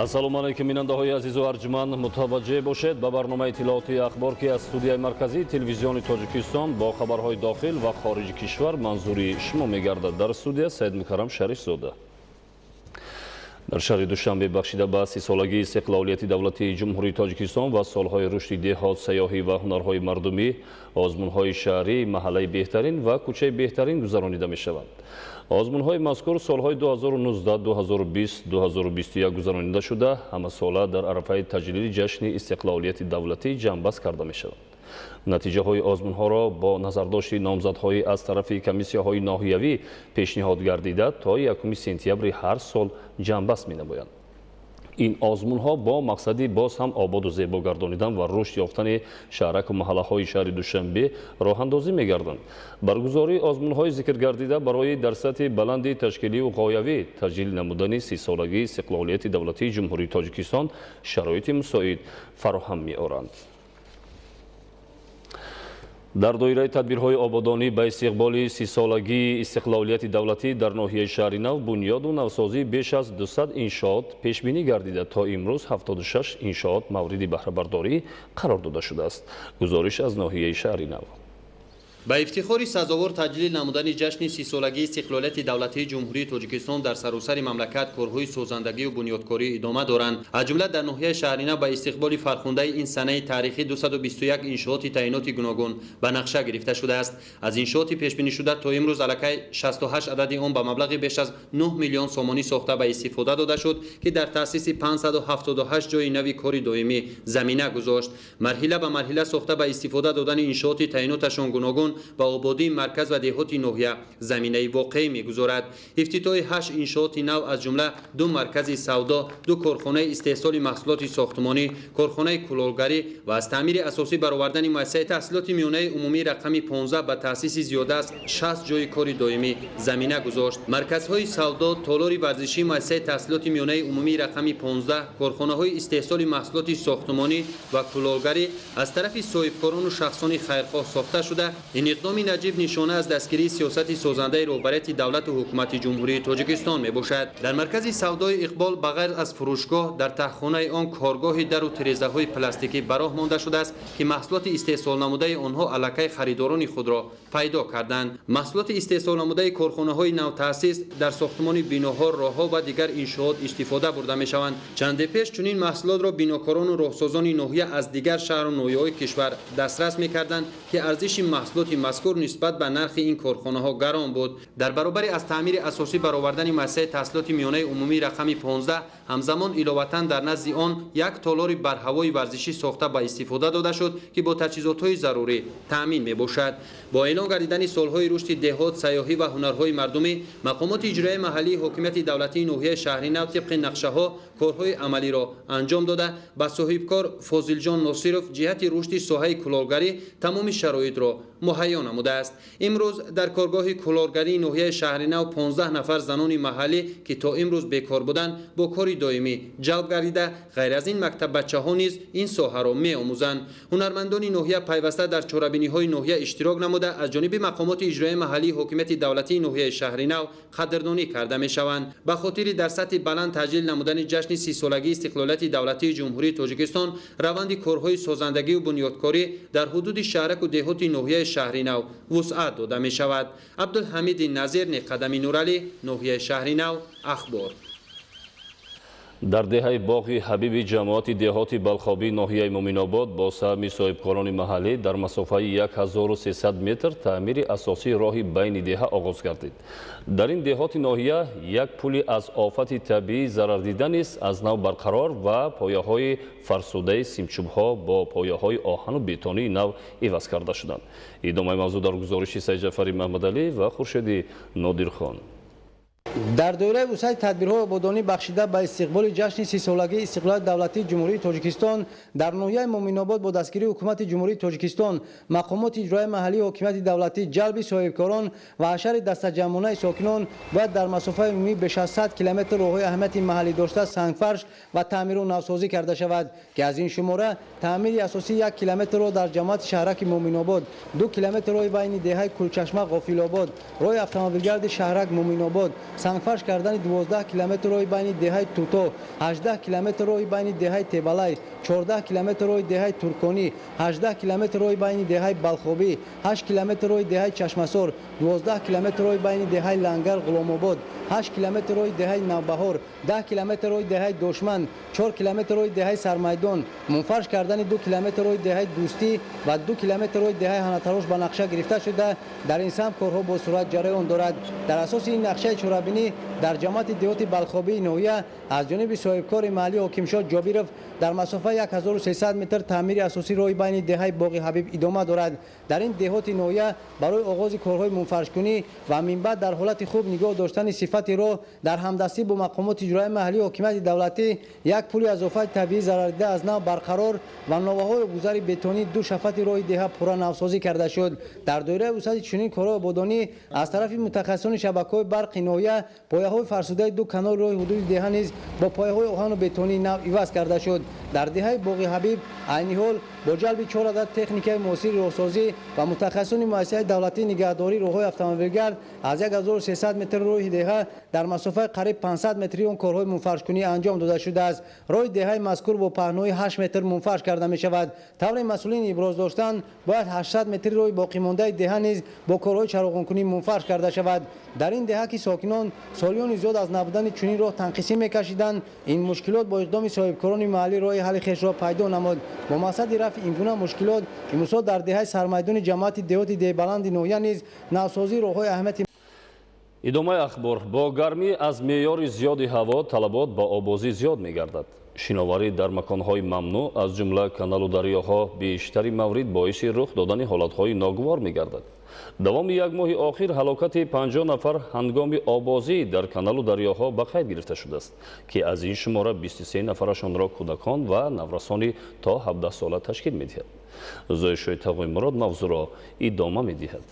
ассалому алайкум бинандаҳои азизу арҷманд, мутаваҷҷеҳ бошед ба барномаи иттилооти ахбор ки аз студияи марказии телевизиони Тоҷикистон бо хабарҳои дохил ва хориҷи кишвар манзури шумо мегардад. Дар студия Саид Мукаррам Шарифзода. дар шаҳри Душанбе бахшида ба 30-солагии истиқлолияти давлатии Ҷумҳурии Тоҷикистон ва солҳои рушди деҳот, сайёҳӣ ва ҳунарҳои мардумӣ, озмунҳои шаҳрӣ, маҳаллаи беҳтарин ва кӯчаи беҳтарин гузаронида мешаванд. озмунҳои мазкур солҳои 2019, 2020, 2021 гузаронида шуда, ҳамасола дар арафаи таҷлили ҷашни истиқлолияти давлатӣ ҷамъбаст карда мешаванд. натиҷаҳои озмунҳоро бо назардошти номзадҳои аз тарафи комиссияҳои ноҳиявӣ пешниҳод гардида то 1 сентябри ҳар сол ҷамъбаст менамоянд. ин озмунҳо бо мақсади боз ҳам ободу зебо гардонидан ва рушд ёфтани шаҳраку маҳаллаҳои шаҳри Душанбе роҳандозӣ мегарданд. баргузории озмунҳои зикргардида барои дар сатҳи баланди ташкилию ғоявӣ таҷлил намудани 30-солагии истиқлолияти давлатии Ҷумҳурии Тоҷикистон шароити мусоид фароҳам меоранд. дар доираи тадбирҳои ободонӣ ба истиқболи 30-солагии истиқлолияти давлатӣ дар ноҳияи шаҳри Нав бунёду навсозии беш аз 200 иншоот пешбинӣ гардида то имрӯз 76 иншоот мавриди баҳрабардорӣ қарор дода шудааст. гузориш аз ноҳияи шаҳри Нав. ба ифтихори сазовор таҷлил намудани ҷашни 30-солагии истиқлолияти давлатии Ҷумҳурии Тоҷикистон дар саросари мамлакат корҳои созандагию бунёдкорӣ идома доранд. аз ҷумла дар ноҳияи шаҳри Нав ба истиқболи фархундаи ин санаи таърихӣ 221 иншооти таъиноти гуногун ба нақша гирифта шудааст. аз иншооти пешбинишуда то имрӯз аллакай 68 адади он ба маблағи беш аз 9 миллион сомонӣ сохта ба истифода дода шуд ки дар таъсиси 578 ҷойи нави кори доимӣ замина гузошт. марҳила ба марҳила сохта ба истифода додани иншооти таъиноташон гуногун ба ободии марказ ва деҳоти ноҳия заминаи воқеӣ мегузорад. ифтитоҳи 8 иншооти нав аз ҷумла 2 маркази савдо, 2 корхонаи истеҳсоли маҳсулоти сохтмонӣ, корхонаи кулолгарӣ ва аз таъмири асосӣ баровардани муассисаи таҳсилоти миёнаи умумии рақами 15 ба таъсиси зиёда аз 60 ҷойи кори доимӣ замина гузошт. марказҳои савдо, толори варзишии муассисаи таҳсилоти миёнаи умумии рақами 15, корхонаҳои истеҳсоли маҳсулоти сохтмонӣ ва кулолгарӣ аз тарафи соҳибкорону шахсони хайрхоҳ сохта шуда, ин иқдоми наҷиб нишона аз дастгирии сиёсати созандаи роҳбарияти давлату ҳукумати Ҷумҳурии Тоҷикистон мебошад. дар маркази савдои иқбол ба ғайр аз фурӯшгоҳ дар таҳхонаи он коргоҳи дару тирезаҳои пластикӣ бароҳ монда шудааст ки маҳсулоти истеҳсолнамудаи онҳо аллакай харидорони худро пайдо карданд. маҳсулоти истеҳсолнамудаи корхонаҳои навтаъсис дар сохтмони биноҳо, роҳҳо ва дигар иншоот истифода бурда мешаванд. чанде пеш чунин маҳсулотро бинокорону роҳсозони ноҳия аз дигар шаҳру ноҳияҳои кишвар дастрас мекарданд ки арзиши маҳсулоти мазкур нисбат ба нархи ин корхонаҳо гарон буд. дар баробари аз таъмири асосӣ баровардани муассисаи таҳсилоти миёнаи умумии рақами 15 ҳамзамон иловатан дар назди он як толори барҳавои варзишӣ сохта ба истифода дода шуд ки бо таҷҳизотҳои зарурӣ таъмин мебошад. бо эълон гардидани солҳои рушди деҳот, сайёҳӣ ва ҳунарҳои мардумӣ, мақомоти иҷроияи маҳаллии ҳокимияти давлатии ноҳияи шаҳри Нав тибқи нақшаҳо корҳои амалиро анҷом дода ба соҳибкор Фозилҷон Носиров ҷиҳати рушди соҳаи кулолгарӣ тамоми шароитро муҳайё намудааст. имрӯз дар коргоҳи кулолгарии ноҳияи шаҳри Нав 15 нафар занони маҳаллӣ ки то имрӯз бекор буданд бо кори доимӣ ҷалб гардида, ғайр аз ин мактаббачаҳо низ ин соҳаро меомӯзанд. ҳунармандони ноҳия пайваста дар чорабиниҳои ноҳия иштирок намуда аз ҷониби мақомоти иҷроияи маҳаллии ҳокимияти давлатии ноҳияи шаҳри Нав қадрдонӣ карда мешаванд. ба хотири дар сатҳи баланд таҷлил намудани ҷашни 30-солагии истиқлолияти давлатии Ҷумҳурии Тоҷикистон раванди корҳои созандагию бунёдкорӣ дар ҳудуди шаҳраку деҳоти ноҳияи шаҳри Нав вусъат дода мешавад. абдулҳамиди Назир, Неқадами Нуралӣ, ноҳияи шаҳри Нав, ахбор. дар деҳаи боғи ҳабиби ҷамоати деҳоти балхобии ноҳияи Муъминобод бо саҳми соҳибкорони маҳаллӣ дар масофаи 1300 метр таъмири асосии роҳи байни деҳа оғоз гардид. дар ин деҳоти ноҳия як пули аз офати табиӣ зарардида низ аз нав барқарор ва пояҳои фарсудаи симчӯбҳо бо пояҳои оҳану бетонии нав иваз карда шуданд. идомаи мавзӯъ дар гузориши Саидҷафари Маҳмадалӣ ва Хуршеди Нодирхон. дар доираи вусъати тадбирҳои ободонӣ бахшида ба истиқболи ҷашни 30-солагии истиқлолияти давлатии Ҷумҳурии Тоҷикистон дар ноҳияи Муъминобод бо дастгирии ҳукумати Ҷумҳурии Тоҷикистон, мақомоти иҷроияи маҳаллии ҳокимияти давлатӣ, ҷалби соҳибкорон ва ҳашари дастаҷамъонаи сокинон бояд дар масофаи умумӣ беш аз 100 километр роҳҳои аҳамияти маҳаллӣ дошта сангфарш ва таъмиру навсозӣ карда шавад ки аз ин шумора таъмири асосии 1 километрро дар ҷамоати шаҳраки Муъминобод, 2 километр роҳи байни деҳаи Кулчашма Ғофилобод, роҳи автомобилгарди шаҳрак Муъминобод, сангфарш кардани 12 километр роҳи байни деҳаи Туто, 18 километр роҳи байни деҳаи Тебалай, 14 километр роҳи деҳаи Турконӣ, 18 километр роҳи байни деҳаи Балхобӣ, 8 километр роҳи деҳаи Чашмасор, 12 километр роҳи байни деҳаи Лангар Ғуломобод, 8 километр роҳи деҳаи Навбаҳор, 10 километр роҳи деҳаи Дошман, 4 километр роҳи деҳаи Сармайдон, мунфарш кардани 2 километр роҳи деҳаи Дӯстӣ ва 2 километр роҳи деҳаи Ҳанатарош ба нақша гирифта шуда, дар ин самт корҳо бо сурат ҷараён дорад. Дар асоси ин нақшаи чорабинӣ дар ҷамоати деҳоти Балхобии ноҳия аз ҷониби соҳибкори маҳаллӣ Ҳокимшод Ҷобиров дар масофаи 1300 метр таъмири асосии роҳи байни деҳаи Боғи Ҳабиб идома дорад. Дар ин деҳоти ноҳия барои оғози корҳои мунфаршкунӣ ва минбаъд дар ҳолати хуб нигоҳ доштани сифати роҳ дар ҳамдастӣ бо мақомоти иҷроии маҳаллии ҳокимияти давлатӣ як пули азофаи табиӣ зарардида аз нав барқарор ва новаҳои гузари бетонӣ ду шафати роҳи деҳа пурра навсозӣ карда шуд. Дар доираи вусъати чунин корҳои ободонӣ аз тарафи мутахассисони шабакаҳои барқи ноҳия пояҳои фарсудаи ду канори роҳи ҳудуди деҳа низ бо пояҳои оҳану бетонии нав иваз карда шуд. Дар деҳаи Боғи Ҳабиб айни ҳол бо ҷалби 4 адад техникаи муосири роҳсозӣ ва мутахассисони муассисаи давлатии нигаҳдории роҳҳои автомобилгард аз 1300 метр роҳи деҳа дар масофаи қариб 500 метри он корҳои мунфаршкунӣ анҷом дода шудааст. роҳи деҳаи мазкур бо паҳнои 8 метр мунфарш карда мешавад. тавре масъулин иброз доштанд бояд 800 метри роҳи боқимондаи деҳа низ бо корҳои чароғонкунӣ мунфарш карда шавад. дар ин деҳа ки сокинон солиёни зиёд аз набудани чунин роҳ танқисӣ мекашиданд, ин мушкилот бо иқдоми соҳибкорони маҳаллӣ роҳи ҳалли хешро пайдо намуд. бо мақсади рафъи ин гуна мушкилот имрӯзҳо дар деҳаи Сармайдони ҷамоати деҳоти деҳбаланди ноҳия низ навсозии роҳҳои аҳамияти идомаи ахбор. бо гармӣ аз меъёри зиёди ҳаво талабот ба обозӣ зиёд мегардад. шиноварӣ дар маконҳои мамнӯъ аз ҷумла каналу дарёҳо бештари маврид боиси рух додани ҳолатҳои ногувор мегардад. давоми як моҳи охир ҳалокати 50 нафар ҳангоми обозӣ дар каналу дарёҳо ба қайд гирифта шудааст, ки аз ин шумора 23 нафарашонро кӯдакон ва наврасони то 17 сола ташкил медиҳад. зоишои Тағоимурод мавзӯъро идома медиҳад.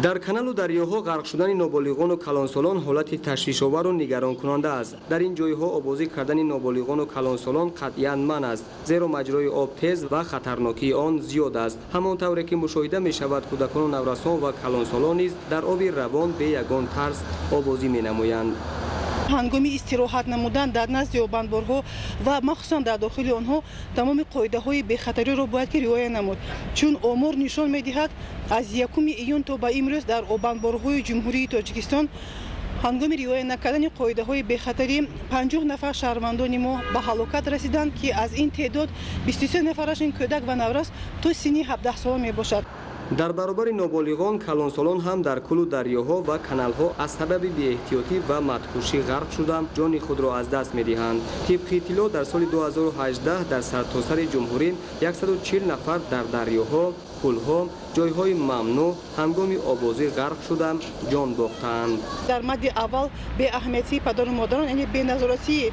дар каналу дарёҳо ғарқ шудани ноболиғону калонсолон ҳолати ташвишовару нигаронкунанда аст. дар ин ҷойҳо обозӣ кардани ноболиғону калонсолон қатъиян манъ аст, зеро маҷрои об тез ва хатарнокии он зиёд аст. ҳамон тавре ки мушоҳида мешавад, кӯдакону наврасон ва калонсолон низ дар оби равон бе ягон тарс обозӣ менамоянд. ҳангоми истироҳат намудан дар назди обандборҳо ва махсусан дар дохили онҳо тамоми қоидаҳои бехатариро бояд ки риоя намуд, чун омор нишон медиҳад аз 1 июн то ба имрӯз дар обандборҳои ҷумҳурии Тоҷикистон ҳангоми риоя накардани қоидаҳои бехатарӣ 50 нафар шаҳрвандони мо ба ҳалокат расиданд, ки аз ин теъдод 23 нафарашон кӯдак ва наврас то синни 17 сола мебошад. дар баробари ноболиғон калонсолон ҳам дар кӯлу дарёҳо ва каналҳо аз сабаби беэҳтиётӣ ва мадҳушӣ ғарқ шуда ҷони худро аз даст медиҳанд. тибқи иттилоъ дар соли 2018 дар сартосари ҷумҳурӣ 140 нафар дар дарёҳо, кӯлҳо, ҷойҳои мамнӯъ ҳангоми обозӣ ғарқ шуда ҷон бохтаанд. дар мадди аввал беаҳамиятии падару модарон, яъне беназоратии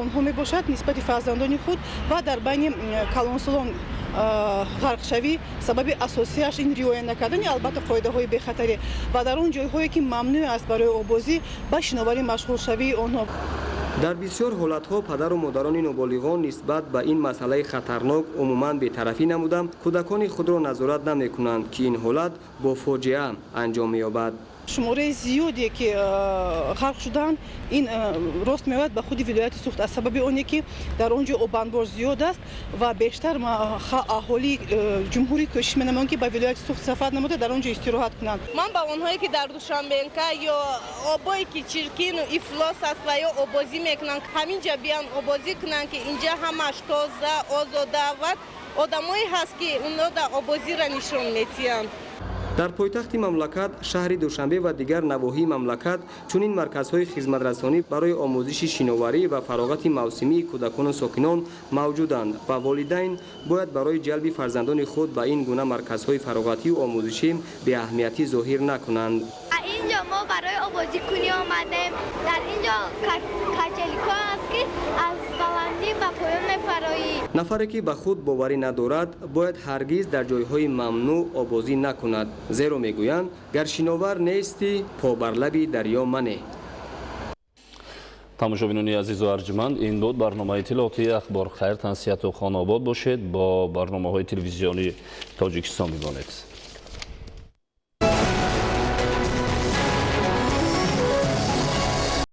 онҳо мебошад нисбати фарзандони худ ва дар байни калонсолон ғарқшавӣ сабаби асосияш ин риоя накардани албатта қоидаҳои бехатарӣ ва дар он ҷойҳое ки мамнӯъ аст барои обозӣ ба шиноварӣ машғулшавии онҳо. дар бисёр ҳолатҳо падару модарони ноболиғон нисбат ба ин масъалаи хатарнок умуман бетарафӣ намуда кӯдакони худро назорат намекунанд, ки ин ҳолат бо фоҷиа анҷом меёбад. шумораи зиёде ки ғарқ шудаанд, ин рост меояд ба худи вилояти Суғд аз сабаби оне ки дар он ҷо обандбор зиёд аст ва бештар аҳолии ҷумҳурӣ кӯшиш менамоянд ки ба вилояти Суғд сафар намуда дар он ҷо истироҳат кунанд. ман ба онҳое ки дар Душанбенка ё обое ки чиркину ифлос аст ва ё обозӣ мекунанд, ҳамин ҷа биан обозӣ кунанд, ки инҷа ҳамаш тоза озода ва одамое ҳаст ки онҳо дар обозиро нишон метиҳанд. дар пойтахти мамлакат, шаҳри Душанбе ва дигар навоҳии мамлакат чунин марказҳои хизматрасонӣ барои омӯзиши шиноварӣ ва фароғати мавсимии кӯдакону сокинон мавҷуданд ва волидайн бояд барои ҷалби фарзандони худ ба ин гуна марказҳои фароғатию омӯзишӣ беаҳамиятӣ зоҳир накунанд. اینجا ما برای آبازی کنی آمدیم. در اینجا کچلیکا است که از بلندی به پایان فرایی. нафаре ки ба худ боварӣ надорад бояд ҳаргиз дар ҷойҳои мамнӯъ обозӣ накунад, зеро мегӯянд гар шиновар нестӣ по бар лаби дарё мане. тамошобинони азизу арҷманд, ин буд барномаи иттилоотии ахбор. хайр, тансияту хонобод бошед. бо барномаҳои телевизиони Тоҷикистон бимонед.